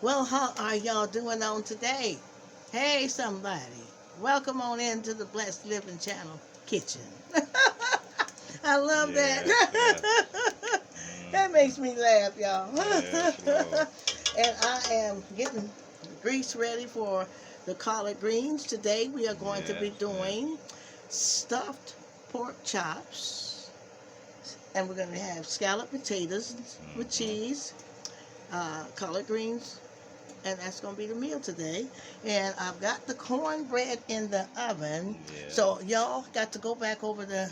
Well, how are y'all doing on today? Hey, somebody. Welcome on into the Blessed Living Channel kitchen. I love that. That makes me laugh, y'all. And I am getting grease ready for the collard greens. Today we are going to be doing stuffed pork chops. And we're going to have scalloped potatoes with cheese, collard greens, and that's going to be the meal today. And I've got the cornbread in the oven. So y'all got to go back over the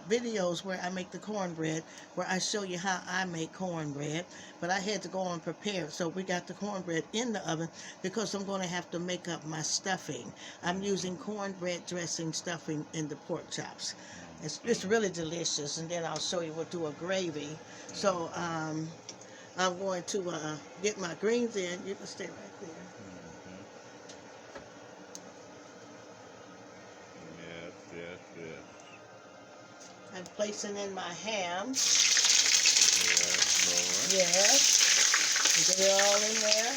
videos where I make the cornbread, where I show you how I make cornbread. But I had to go and prepare it. So we got the cornbread in the oven because I'm going to have to make up my stuffing. I'm using cornbread dressing stuffing in the pork chops. It's really delicious. And then I'll show you we'll do a gravy. So I'm going to get my greens in. You can stay right there. Yes. I'm placing in my ham. Yes, Lord. Yes. Get it all in there.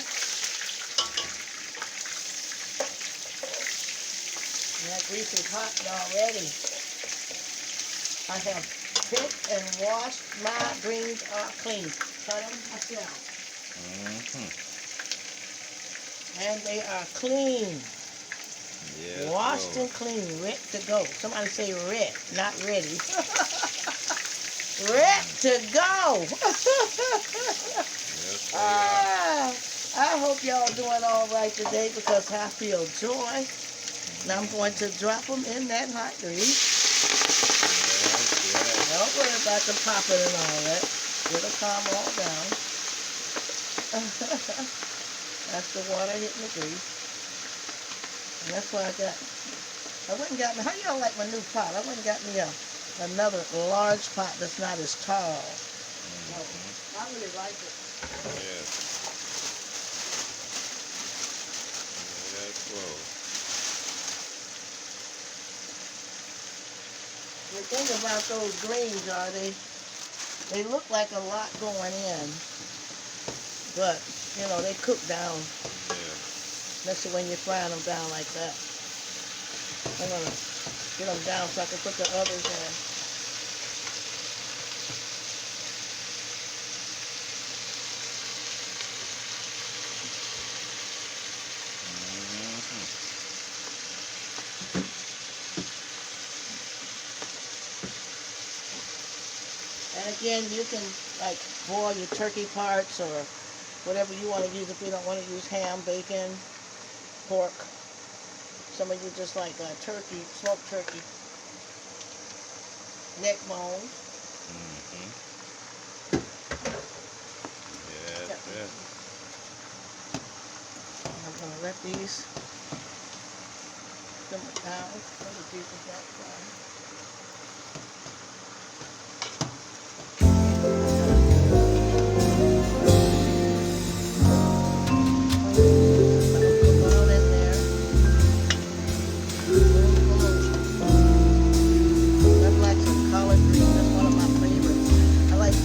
And that grease is hot already. I have picked and washed my greens clean. Cut them myself. And they are clean. Yes, Washed Lord. and clean, ready to go. Somebody say red, not ready. Ready to go. Yes, I hope y'all doing all right today because I feel joy. Now I'm going to drop them in that hot grease. Don't worry about the popping and all that. It'll calm all down. That's the water hitting the grease. And that's what I went and got me, how y'all like my new pot? I went and got me another large pot that's not as tall. I really like it. Yes, Lord. The thing about those greens are they look like a lot going in, but you know they cook down. Especially when you're frying them down like that. I'm gonna get them down so I can put the others in. And again, you can like boil your turkey parts or whatever you want to use. If you don't want to use ham, bacon, pork. Some of you just like turkey, smoked turkey, neck bones. Yes. I'm going to let these simmer down. Let the pieces that down.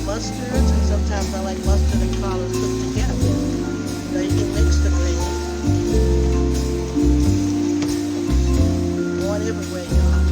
Mustards, and sometimes I like mustard and collards cooked together. So you can mix the greens. Going everywhere, y'all.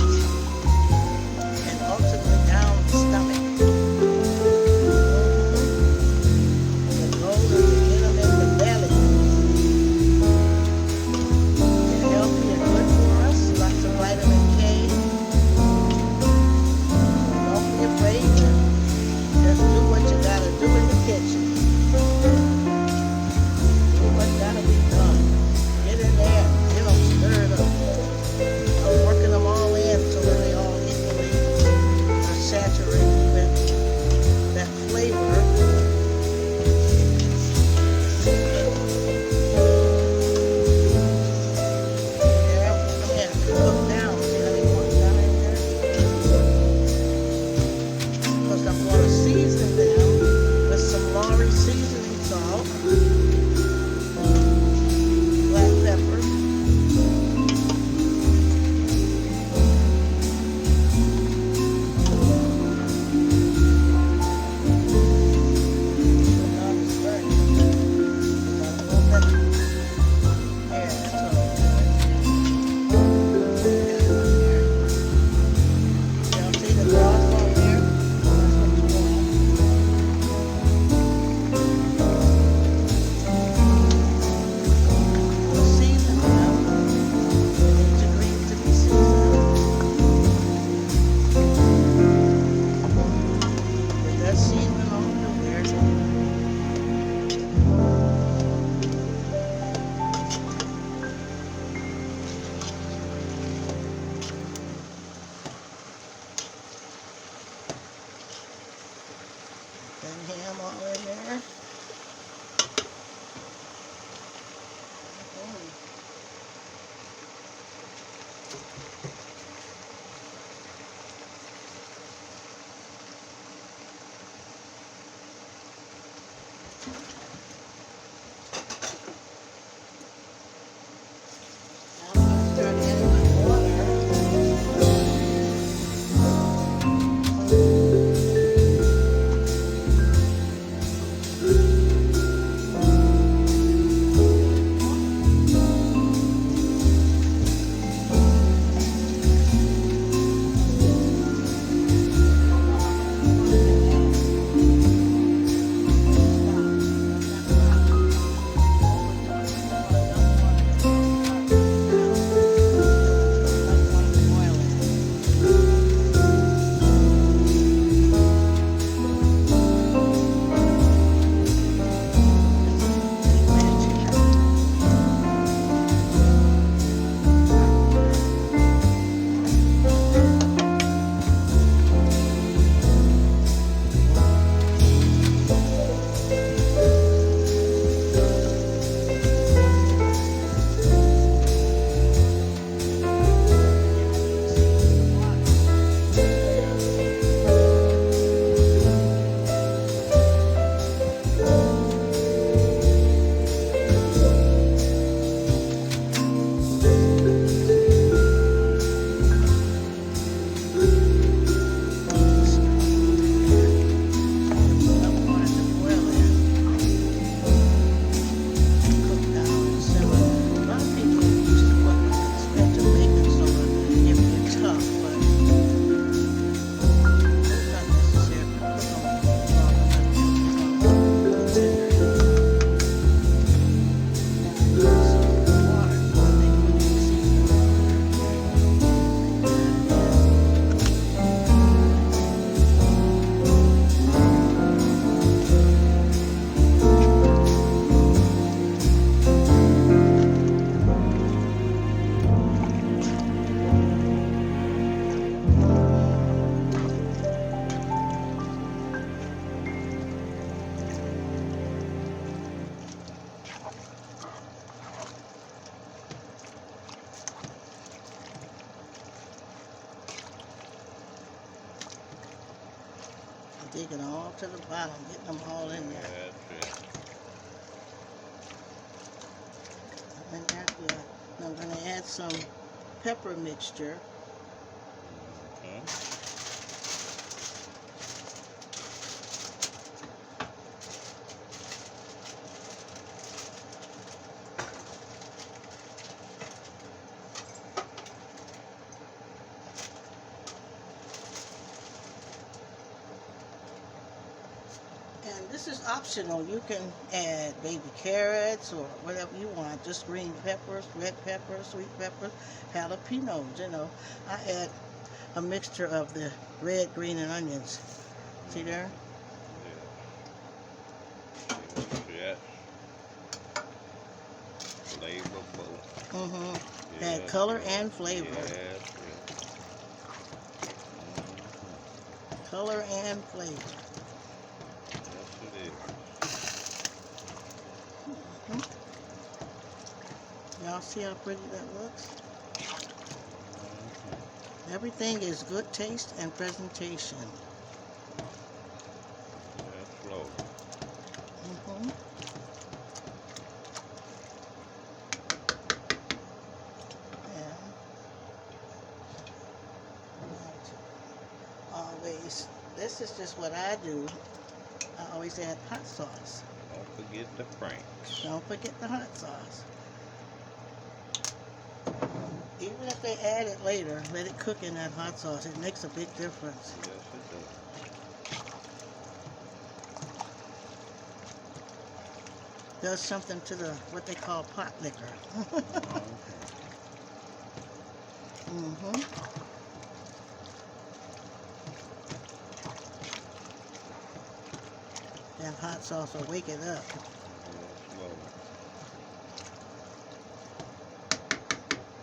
I'm gonna start adding my water. Digging all to the bottom, getting them all in there. That's it. And that's good. Now I'm going to add some pepper mixture. Okay. And this is optional. You can add baby carrots or whatever you want. Just green peppers, red peppers, sweet peppers, jalapenos, you know. I add a mixture of the red, green, and onions. See there? Yes. Flavorful. Mm-hmm. Yes, Add color yes, and flavor. Yes, yes. Color and flavor. Yes, it is. Y'all see how pretty that looks? Everything is good taste and presentation. That's slow. Mm-hmm. Always, this is just what I do. I always add hot sauce. Don't forget the Franks. Don't forget the hot sauce. Even if they add it later, let it cook in that hot sauce. It makes a big difference. Yes, it does. Does something to the what they call pot liquor. Mm-hmm. That hot sauce will wake it up.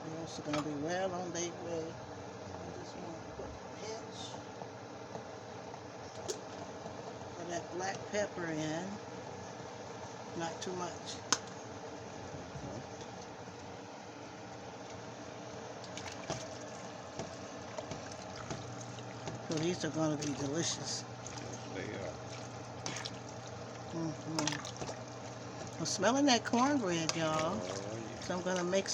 They're also going to be well on their way. I just want to put a pinch of that black pepper in. Not too much. So these are going to be delicious. Yes, they are. I'm smelling that cornbread, y'all. Oh, So I'm gonna make a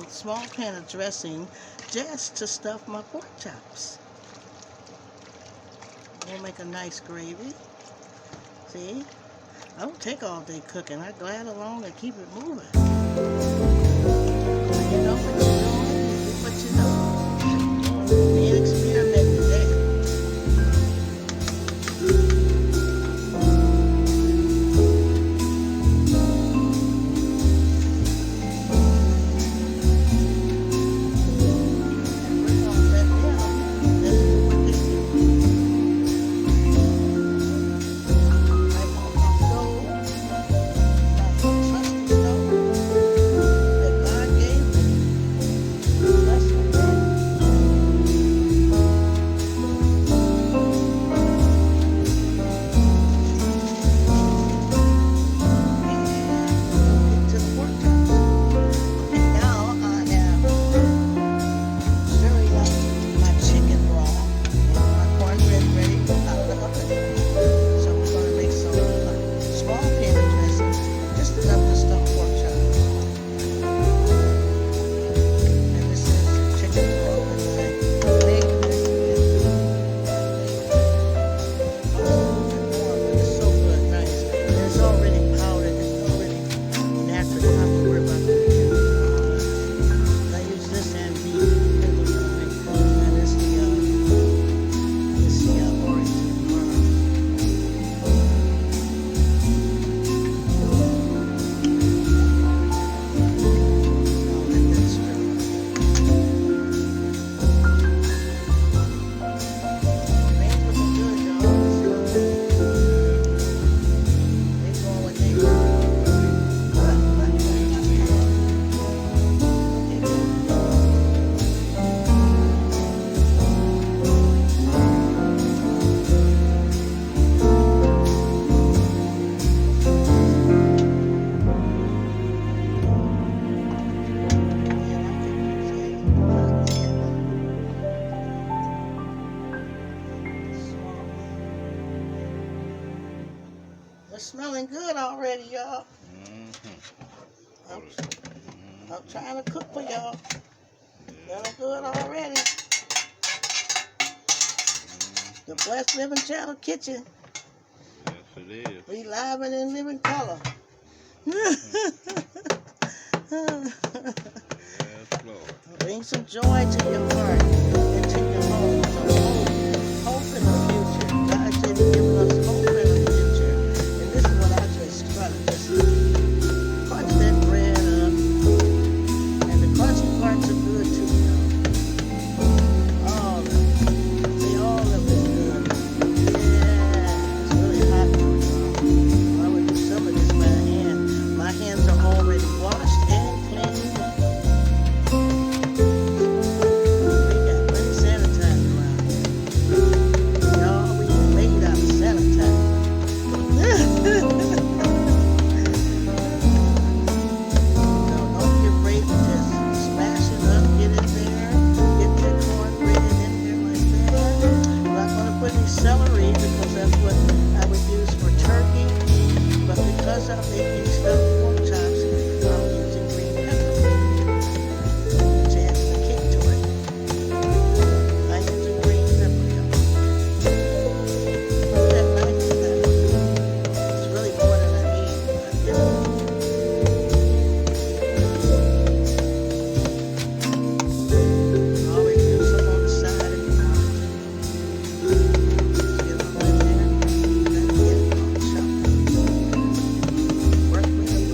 small pan of dressing just to stuff my pork chops. We'll make a nice gravy. See? I don't take all day cooking. I glide along and keep it moving. When you know what you're doing, you do what you know. We ain't experimenting today. It's smelling good already, y'all. I'm trying to cook for y'all. Smelling good already. The Blessed Living Channel Kitchen. yes, it is. We live and in living color. Yes, Lord. Bring some joy to your heart and to your home. Some hope in the future. God said He's giving us hope in the future. And this is what I just try to just crunch that bread up. And the crunchy parts are good too, y'all. All of it. See, all of it good. Yeah, it's really hot though, y'all. I'm going to do some of this by hand. My hands are already washed and cleaned. Celery, because that's what I would use for turkey, but because I'm making stuffed pork chops, I'm using green pepper, which adds the kick to it. I'm using green pepper, y'all. That nice is that? It's really more than I need. I always do some on the side if you want to. Work with them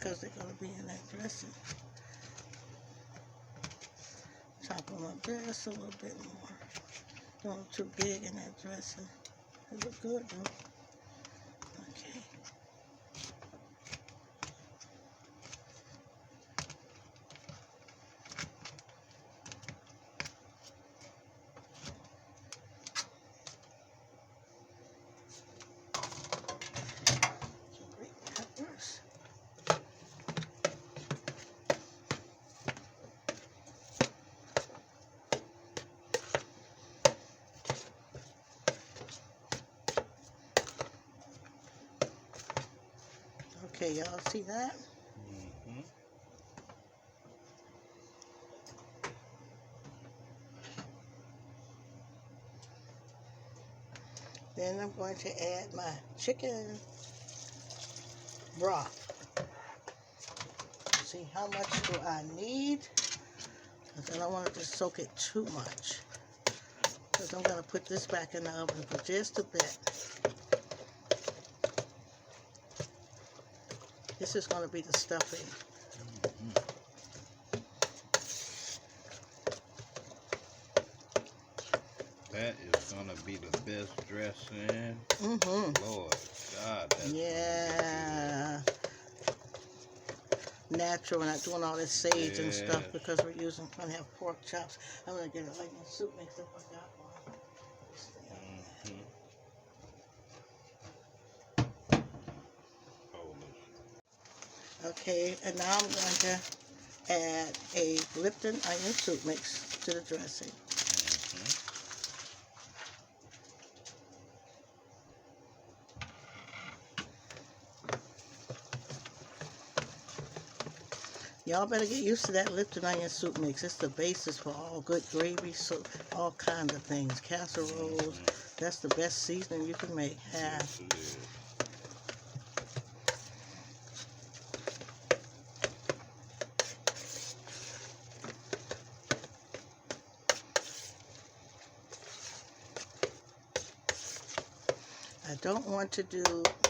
because they're going to be in that dressing. Chop them up just a little bit more. Don't look too big in that dressing. They look good though. Okay. Peppers. Okay, y'all see that? Mm-hmm. Then I'm going to add my chicken broth. See, how much do I need? Because I don't want to just soak it too much. Because I'm going to put this back in the oven for just a bit. This is going to be the stuffing. That is gonna be the best dressing. Lord God, that's Yeah. Natural. We're not doing all this sage and stuff because we're going to have pork chops. I'm going to get it like my soup mix if I got one. Okay, and now I'm going to add a Lipton onion soup mix to the dressing. Y'all better get used to that Lipton onion soup mix. It's the basis for all good gravy, soup, all kinds of things. Casseroles. That's the best seasoning you can make. Yes, it is. I don't want to do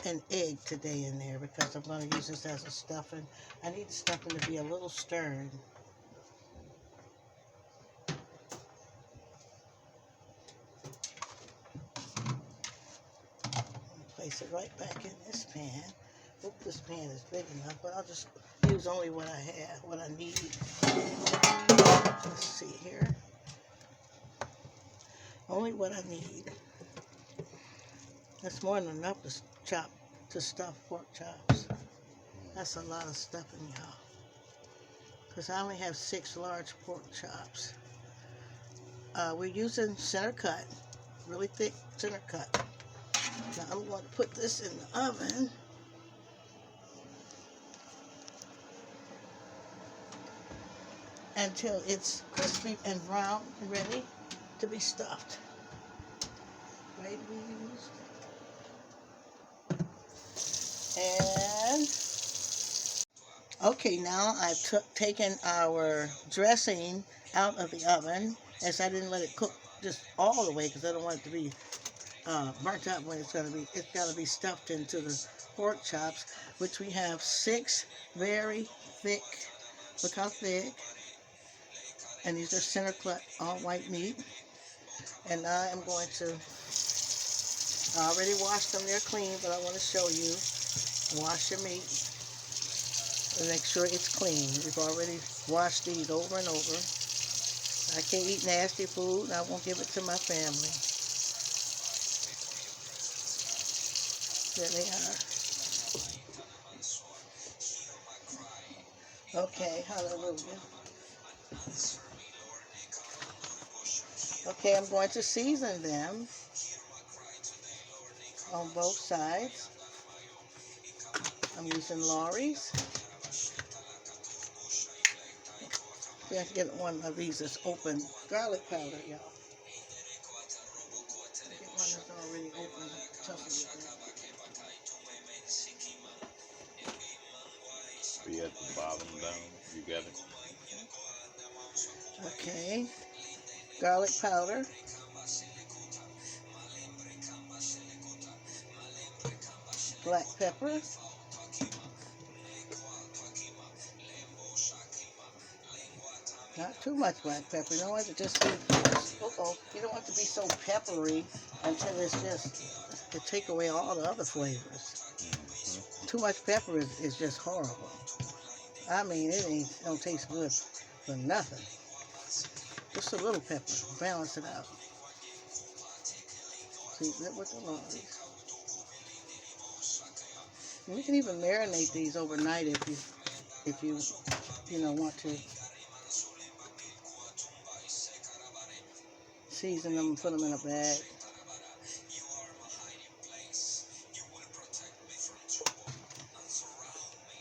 an egg today in there because I'm going to use this as a stuffing. I need the stuffing to be a little stirred. Place it right back in this pan. Hope this pan is big enough, but I'll just use only what I have, what I need. Let's see here. Only what I need. That's more than enough to stuff pork chops. That's a lot of stuffing, y'all. Because I only have 6 large pork chops. We're using center cut, really thick center cut. Now I'm going to put this in the oven. Until it's crispy and brown and ready to be stuffed. Ready to be used. And okay, now I've taken our dressing out of the oven, as I didn't let it cook just all the way because I don't want it to be burnt up when it's got to be stuffed into the pork chops, which we have 6 very thick. Look how thick. And these are center cut, all white meat. And I am going to, I already washed them, they're clean, but I want to show you. Wash your meat and make sure it's clean. We've already washed these over and over. I can't eat nasty food, and I won't give it to my family. There they are. Okay, hallelujah. Okay, I'm going to season them on both sides. I'm using Lawry's. You have to get one of these that's open. Garlic powder, y'all. Get one that's already open. Be at the bottom down. You got it. Okay. Garlic powder. Black pepper. Not too much black pepper. You don't want it to just be, you don't want it to be so peppery until it's just, to take away all the other flavors. Too much pepper is just horrible. I mean, don't taste good for nothing. Just a little pepper. Balance it out. See, with the lollies. And you can even marinate these overnight if you want to. Season them and put them in a bag.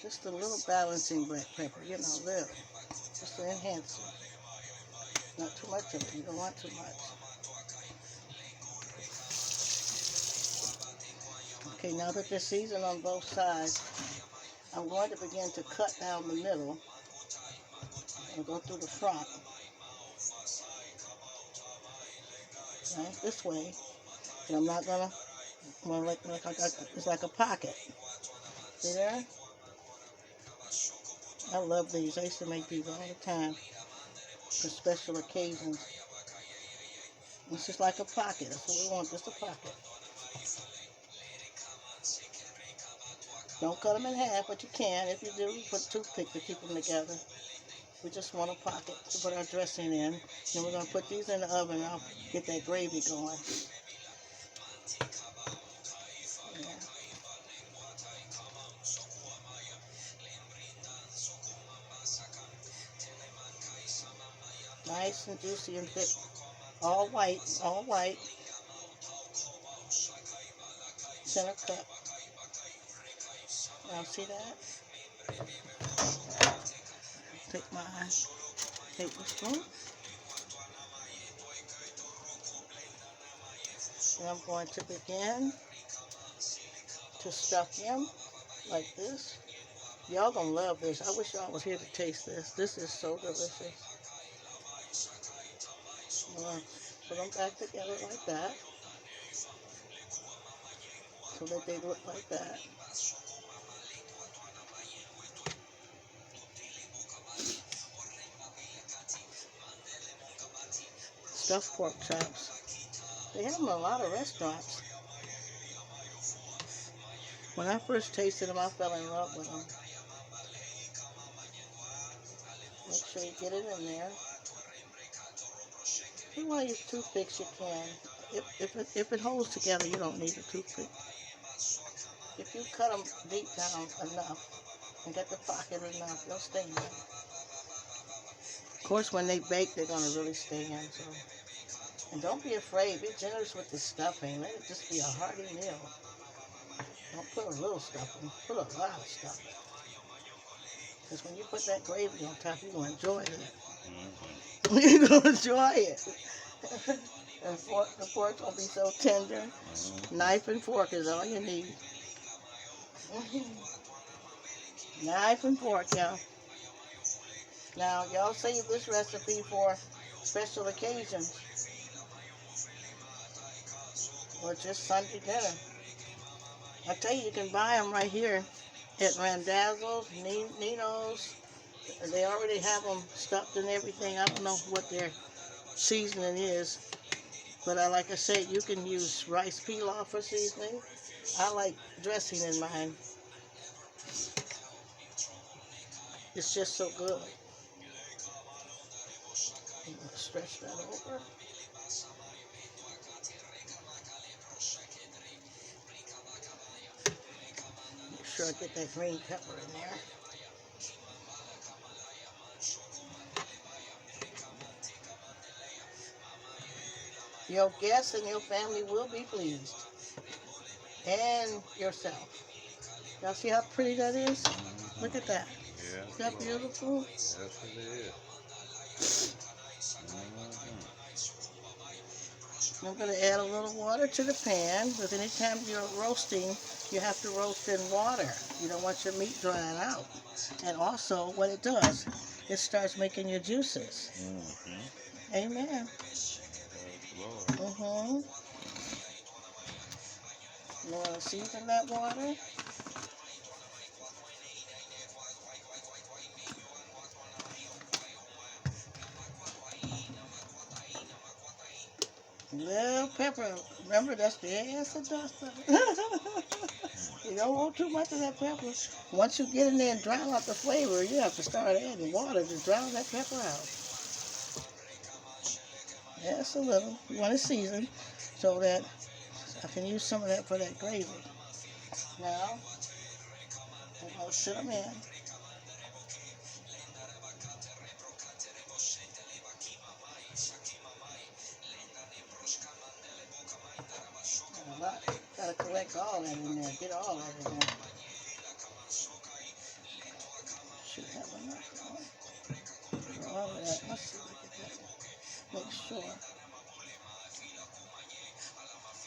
Just a little balancing black pepper, little. Just to enhance it. Not too much of it. You don't want too much. Okay, now that they're seasoned on both sides, I'm going to begin to cut down the middle and go through the front. Right, this way. And I'm not gonna, it's like a pocket. See there? I love these. I used to make these all the time for special occasions. It's just like a pocket. That's what we want, just a pocket. Don't cut them in half, but you can. If you do, put a toothpick to keep them together. We just want a pocket to put our dressing in. Then we're going to put these in the oven and I'll get that gravy going. Yeah. Nice and juicy and thick. All white, all white. Center cut. Now see that? Take my tablespoon. And I'm going to begin to stuff them like this. Y'all gonna love this. I wish y'all was here to taste this. This is so delicious. Put them back together like that. So that they look like that. Stuffed pork chops. They have them in a lot of restaurants. When I first tasted them, I fell in love with them. Make sure you get it in there. If you want to use toothpicks, you can. If it holds together, you don't need a toothpick. If you cut them deep down enough and get the pocket enough, they'll stay in. Of course, when they bake, they're going to really stay in. So. And don't be afraid. Be generous with the stuffing. Let it just be a hearty meal. Don't put a little stuffing. Put a lot of stuffing. Because when you put that gravy on top, you're going to enjoy it. You're going to enjoy it. And the pork will be so tender. Knife and fork is all you need. Knife and fork, y'all. Now, y'all save this recipe for special occasions. Or just Sunday dinner. I tell you, you can buy them right here at Randazzo's, Nino's. They already have them stuffed and everything. I don't know what their seasoning is. But like I said, you can use rice pilaf for seasoning. I like dressing in mine. It's just so good. I'm going to stretch that over. Make sure I get that green pepper in there. Your guests and your family will be pleased. And yourself. Y'all see how pretty that is? Look at that. Yeah. Is that beautiful? Yes, it is. I'm going to add a little water to the pan, because anytime you're roasting, you have to roast in water. You don't want your meat drying out. And also, what it does, it starts making your juices. Amen. You want to season that water? Little pepper. Remember, that's the acid dust of it. You don't want too much of that pepper. Once you get in there and drown out the flavor, you have to start adding water to drown that pepper out. Just a little. You want to season so that I can use some of that for that gravy. Now, I'm going to sit them in. Gotta collect all that in there. Get all that in there. Should have enough. All of that. Let's see. Look at that. Make sure.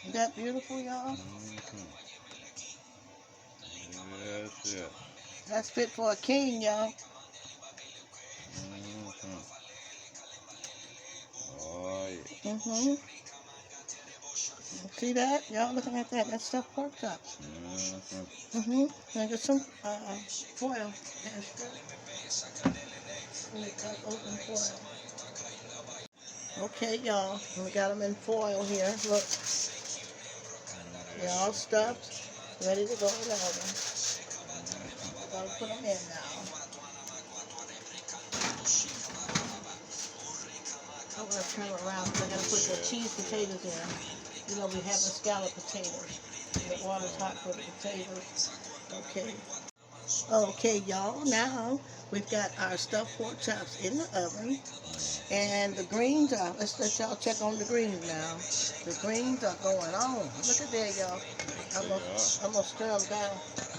Isn't that beautiful, y'all? Yes, yes. That's fit for a king, y'all. Oh, yeah. See that? Y'all looking at that? That's stuffed pork chops. Now get some foil. Open foil. Okay, y'all. We got them in foil here. Look. They're all stuffed. Ready to go in the oven. I'm going to put them in now. I'm going to turn it around because I got to put the cheese potatoes in. You know, we have the scalloped potatoes. The water's hot for the potatoes. Okay. Okay, y'all. Now we've got our stuffed pork chops in the oven. And the greens are, let's let y'all check on the greens now. The greens are going on. Look at there, y'all. I'm going to stir them down.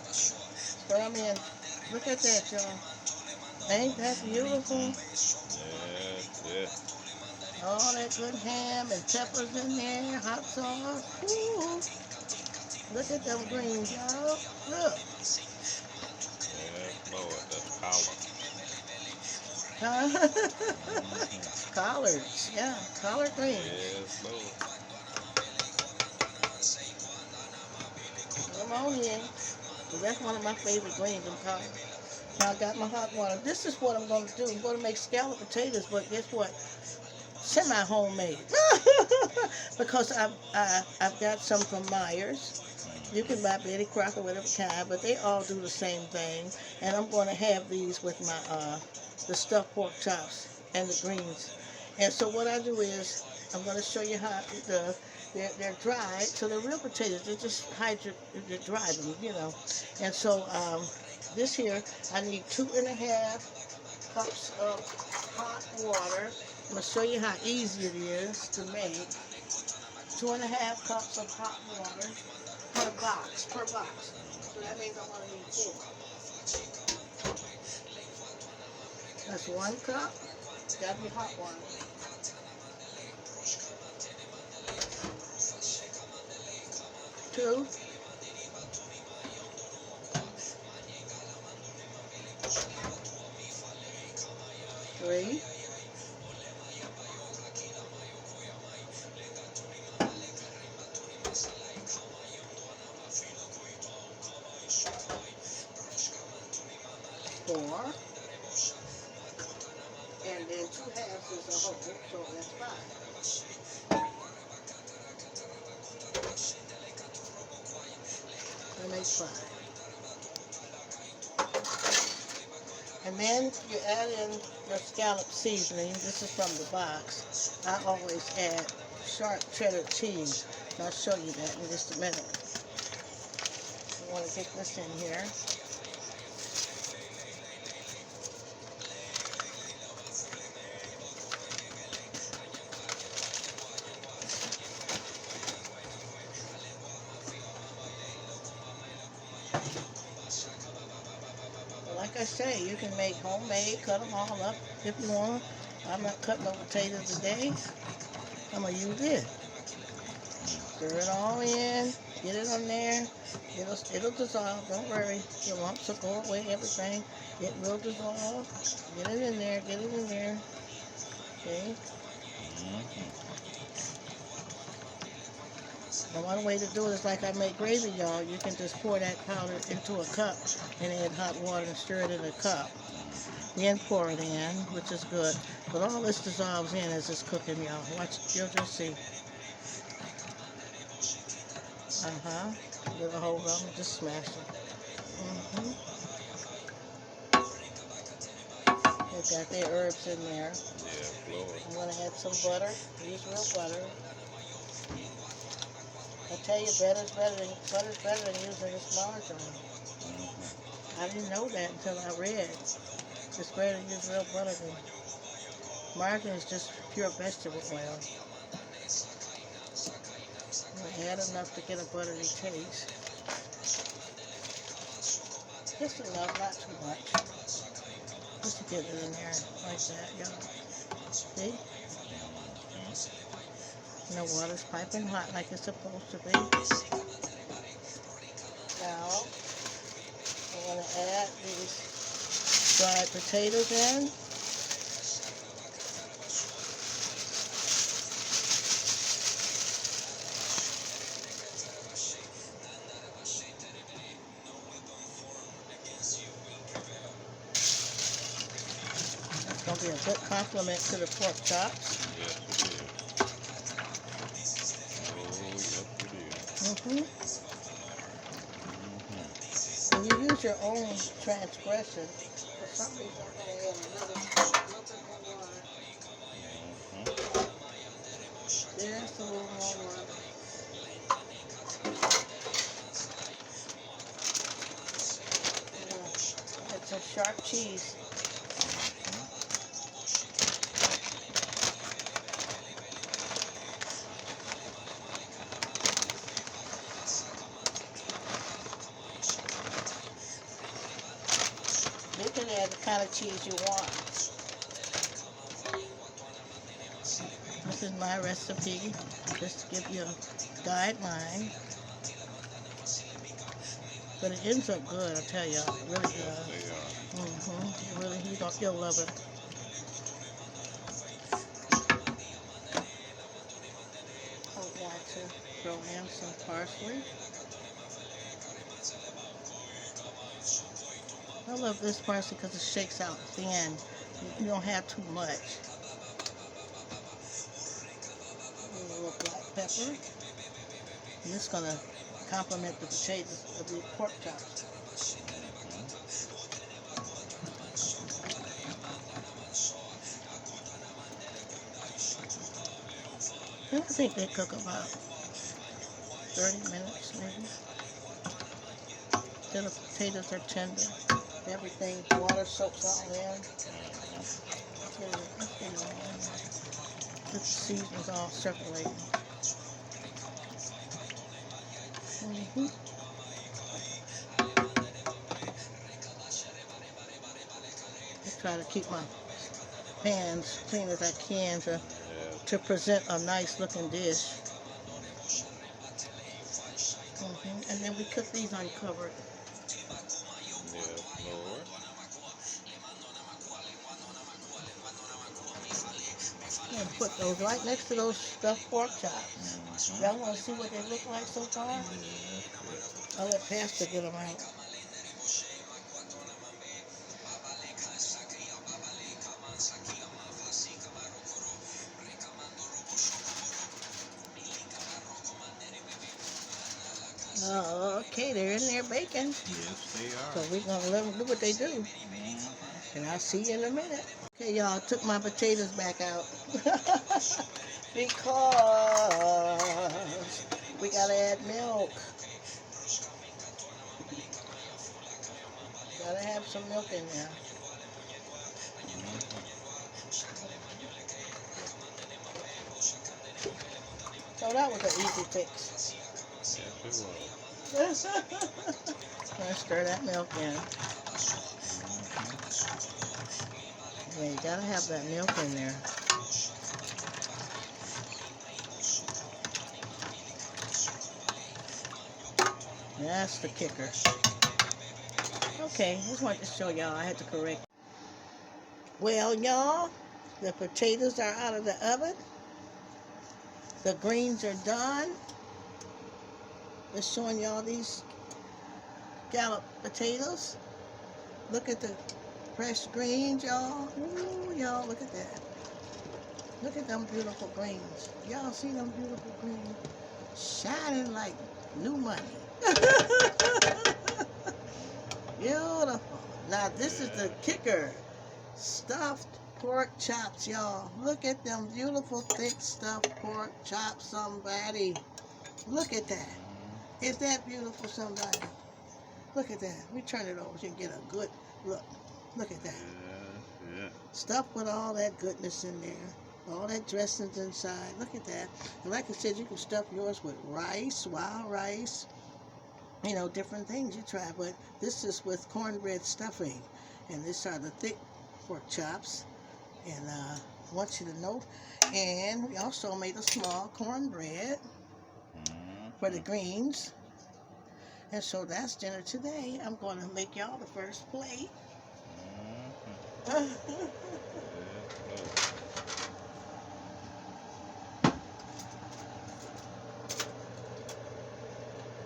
Stir them in. Look at that, y'all. Ain't that beautiful? Yes. All that good ham and peppers in there, hot sauce. Ooh. Look at them greens, y'all. Look. Yes, Lord, that's collard. Huh? Collards, yeah, collard greens. Yes, Lord. Come on in. That's one of my favorite greens, them collards. Now I got my hot water. This is what I'm going to do. I'm going to make scalloped potatoes, but guess what? Semi-homemade. Because I've got some from Myers. You can buy Betty Crocker, whatever kind, but they all do the same thing. And I'm going to have these with my the stuffed pork chops and the greens. And so what I do is I'm going to show you how they're dried. So they're real potatoes. They just dry them, you know. And so this here, I need 2.5 cups of hot water. I'm going to show you how easy it is to make. 2.5 cups of hot water per box. So that means I'm going to need 4. That's 1 cup. Got to be hot water. 2. 3. 4. And then 2 halves is a whole, so that's 5. That makes 5. And then you add in your scallop seasoning. This is from the box. I always add sharp cheddar cheese. And I'll show you that in just a minute. I want to get this in here. Like I say, you can make homemade, cut them all up if you want. I'm not cutting no potatoes today. I'm going to use this. Stir it all in, get it on there. It'll dissolve, don't worry. Your lumps will go away, everything. It will dissolve. Get it in there, Okay. And one way to do it is like I make gravy, y'all. You can just pour that powder into a cup and add hot water and stir it in a cup. Then pour it in, which is good. But all this dissolves in as it's cooking, y'all. Watch, you'll just see. Get a hold of them, just smash them. They've got their herbs in there. Yeah, Lord. I'm going to add some butter. Use real butter. I tell you, butter's better than using this margarine. I didn't know that until I read. It's better to use real butter than margarine is just pure vegetable oil. I add enough to get a buttery taste. Just enough, not too much. Just to get it in there like that, y'all. See? And the water's piping hot like it's supposed to be. Now, I'm going to add these dried potatoes in. That's going to be a good compliment to the pork chops. Yes, it is. Oh, yes, it is. When you use your own transgression, for some reason I'm going to add a little bit more water. There's a little more water. It's a sharp cheese. You can add the kind of cheese you want. This is my recipe, just to give you a guideline. But it ends up good, I tell you, it really does. Really, you'll love it. I would like to throw in some parsley. I love this parsley because it shakes out thin. You don't have too much. A little black pepper. And this is going to complement the potatoes of the pork chops. And I think they cook about 30 minutes maybe. Till the potatoes are tender. Everything, water soaks all in. Get the seasonings all circulating. I try to keep my pans clean as I can to present a nice looking dish. And then we cook these uncovered. And put those right next to those stuffed pork chops. Y'all want to see what they look like so far? I'll let Pastor get them out. Oh, okay, they're in there baking. Yes, they are. So we're going to let them do what they do. And I'll see you in a minute. Okay, y'all, took my potatoes back out. Because we got to add milk. Got to have some milk in there. So that was an easy fix. Yes, it was. Gonna stir that milk in. Yeah, you gotta have that milk in there. That's the kicker. Okay, just wanted to show y'all. I had to correct. Well, y'all, the potatoes are out of the oven. The greens are done. Just showing y'all these scalloped potatoes. Look at the fresh greens, y'all. Ooh, y'all, look at that. Look at them beautiful greens. Y'all see them beautiful greens? Shining like New money. Beautiful. Now this is the kicker. Stuffed pork chops, y'all. Look at them beautiful, thick stuffed pork chops, somebody. Look at that. Is that beautiful, somebody? Look at that. We turn it over so you can get a good look. Look at that. Yeah. Stuffed with all that goodness in there. All that dressings inside. Look at that. And like I said, you can stuff yours with rice, wild rice. You know, different things you try. But this is with cornbread stuffing. And these are the thick pork chops. And I want you to know. And we also made a small cornbread for the greens. And so that's dinner today. I'm going to make y'all the first plate.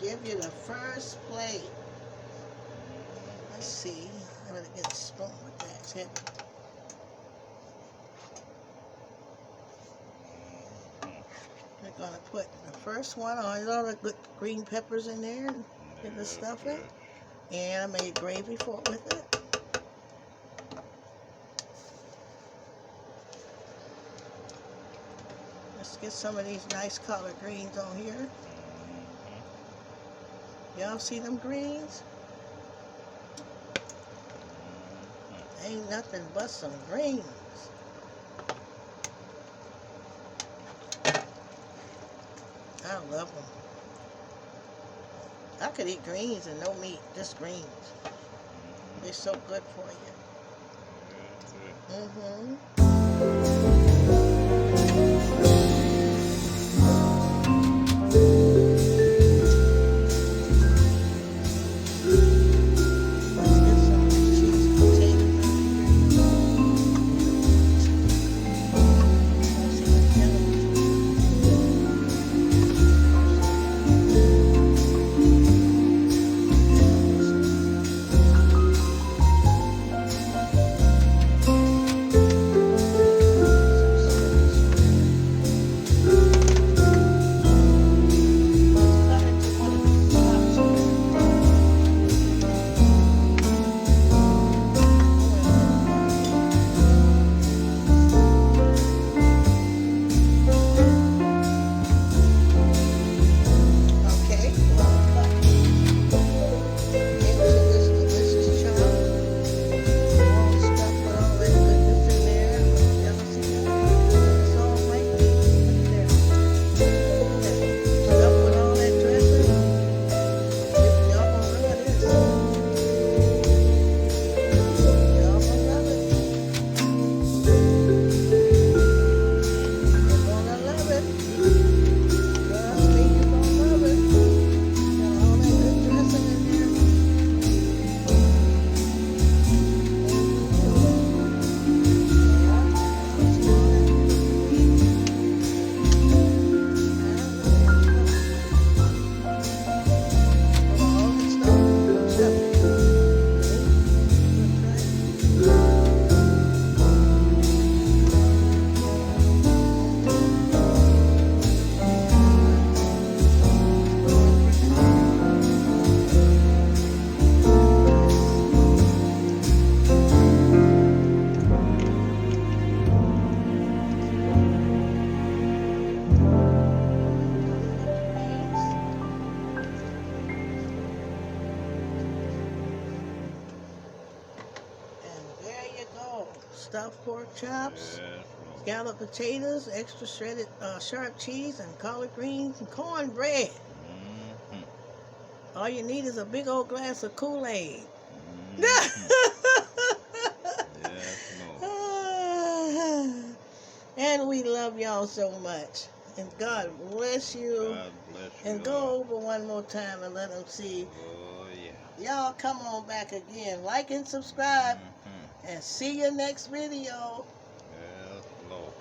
Give you the first plate. Let's see. I'm going to get a spoon with that. It's heavy. We're going to put the first one on. All the good green peppers in there. Get the stuffing. And I made gravy with it. Let's get some of these nice collard greens on here. Y'all see them greens? Ain't nothing but some greens. I love them. I could eat greens and no meat, just greens. They're so good for you. Stuffed pork chops, scalloped potatoes, extra shredded sharp cheese, and collard greens and cornbread. All you need is a big old glass of Kool-Aid. And we love y'all so much. And God bless you. God bless you. And go over one more time and let them see. Oh, yeah. Y'all come on back again. Like and subscribe. And see you next video. Yes, Lord.